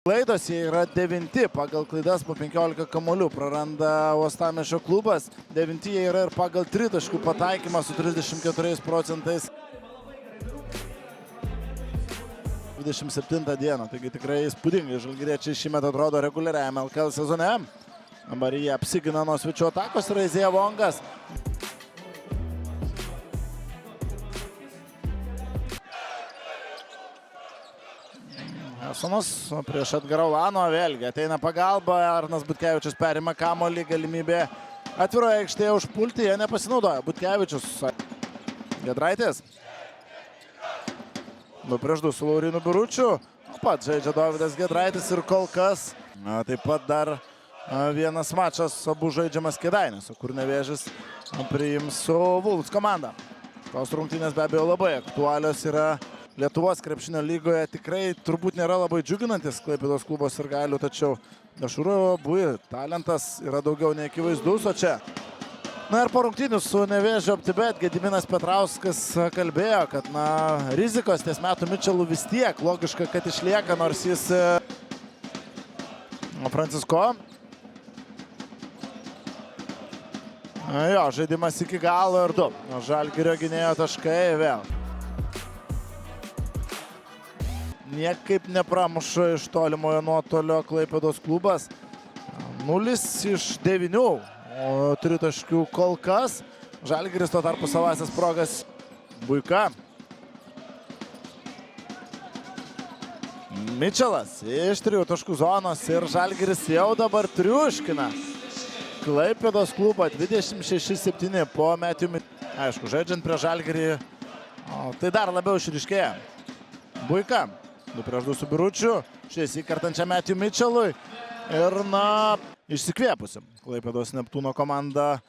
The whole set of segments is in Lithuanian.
Klaidos jie yra 9 pagal klaidas po 15 kamuolių. Praranda Uostamiesčio klubas. 9 jie yra ir pagal tritaškų pataikymą su 34%. 27 dieną, taigi tikrai įspūdingai žalgiriečiai šįmet atrodo reguliariajame LKL sezone. Dabar jie apsigina nuo svečių atakos ir Izėja Vongas. Esonas prieš Edgarą Ulano, vėlgi ateina pagalba, Arnas Butkevičius perima kamuolį, galimybė atviroje aikštėje užpulti, jie nepasinaudoja. Butkevičius, Giedraitis. 2-2 su Laurinu Biručiu. Pat žaidžia Dovydas Giedraitis ir kol kas taip pat dar vienas mačas abu žaidžiamas Kėdainiuose, kur Nevėžis priims su Vulfs komanda. Tos rungtynės be abejo labai aktualios yra Lietuvos krepšinio lygoje. Tikrai turbūt nėra labai džiuginantis Klaipėdos klubo sirgalių, tačiau Dešūro Bui talentas yra daugiau nei akivaizdus, o čia. Na ir po rungtynių su Nevėžio OpTibet Gediminas Petrauskas kalbėjo, kad rizikos ties metų Mičelu vis tiek logiška, kad išlieka, nors jis Francisko. Jo, žaidimas iki galo ir 2. Žalgirio gynėjo taškai vėl. Niekaip nepramuša iš tolimojo nuotolio Klaipėdos klubas. 0 iš 9. O 3 taškių kol kas. Žalgiris tuo tarpu savasias progas Buika. Mičelas iš 3 taškų zonos ir Žalgiris jau dabar triuškina Klaipėdos klubą 26-7 po Metijų. Aišku, žaidžiant prie Žalgirį, tai dar labiau išryškėja. Buika 2-2 su Biručiu, šis įkartančia Metijų Mičelui ir išsikvėpusi Klaipėdos Neptūno komanda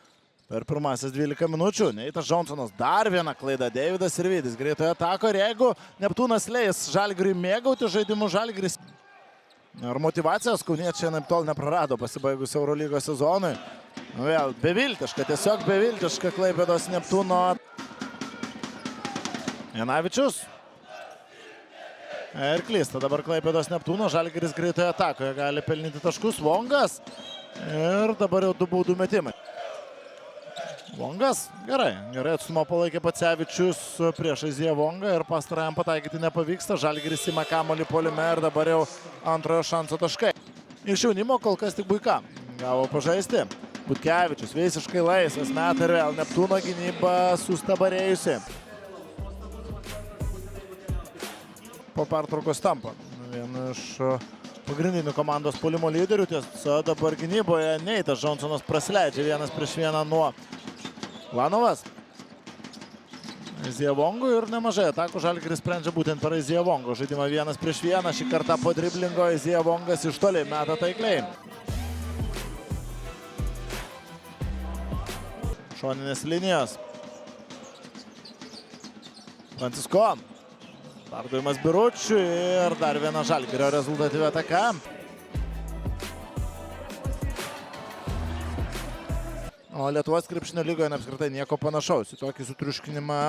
per pirmasis 12 minučių. Neitas Džonsonas, dar viena klaida, Deividas Sirvydis greitoje atako ir jeigu Neptūnas leis Žalgiriui mėgauti žaidimu, Žalgiris ir motyvacijos kauniečiai anaiptol neprarado pasibaigus Eurolygos sezonui. Vėl beviltiška, tiesiog beviltiška Klaipėdos Neptūno. Janavičius. Ir klysta dabar Klaipėdos Neptūno, Žalgiris greitoje atakoje gali pelnyti taškus. Vongas ir dabar jau 2 baudų metimai. Vongas, gerai atstumą palaikė Pacevičius prieš Izėją Vongą ir pastarajam pataikyti nepavyksta. Žalgiris ima kamuolį puolime ir dabar jau antrojo šanso taškai. Iš jaunimo kol kas tik Buika gavo pažaisti. Butkevičius visiškai laisvas, meta ir vėl Neptūno gynyba sustabarėjusi. Po pertraukos tampa vienu iš pagrindinių komandos puolimo lyderių. Tiesa, dabar gynyboje Neitas Džonsonas prasileidžia 1-1 nuo Lanovas. Izėja Vongo ir nemažai atakų Žalgiris sprendžia būtent per Izėja Vongo žaidimą 1-1. Šį kartą po driblingo Izėja Vongas iš toli meta taikliai. Šoninės linijos. Francisko. Perdavimas Biručiui ir dar viena Žalgirio rezultatyvi ataka. O Lietuvos krepšinio lygoje apskritai nieko panašaus. Į tokį sutriuškinimą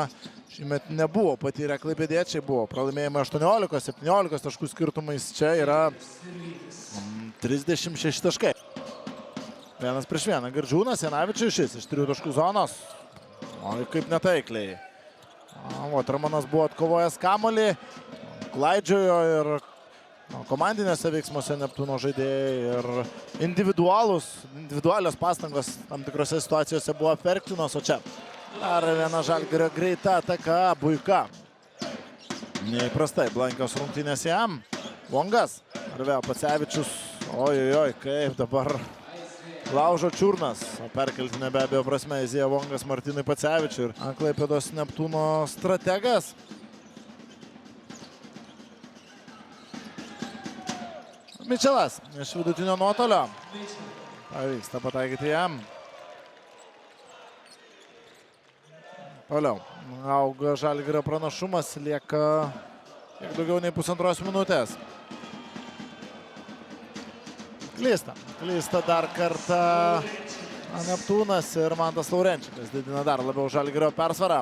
šįmet nebuvo patyrę klaipėdiečiai. Buvo pralaimėjimai 18-17 taškų skirtumais. Čia yra 36 taškai. 1-1. Girdžiūnas, Janavičius šis iš 3 taškų zonos. O kaip netaikliai. Romanas buvo atkovojęs kamuolį, klaidžiojo ir komandinėse veiksmuose Neptūno žaidėjai ir individualios pastangos tam tikrose situacijose buvo perktinos, o čia dar viena Žalgirio greita ataka, Buika. Neįprastai blankios rungtynės jam. Vongas, ar vėl Pacevičius, ojojoj, kaip dabar laužo čiurnas, perkeltinė be abejo prasme Izėja Vongas Martynui Pacevičiui ir Klaipėdos Neptūno strategas. Mičelas iš vidutinio nuotolio. Pavyksta pataikyti jam. Toliau auga Žalgirio pranašumas, lieka kiek daugiau nei pusantros minutės. Klysta dar kartą Neptūnas ir Mantas Laurenčikas didina dar labiau Žalgirio persvarą.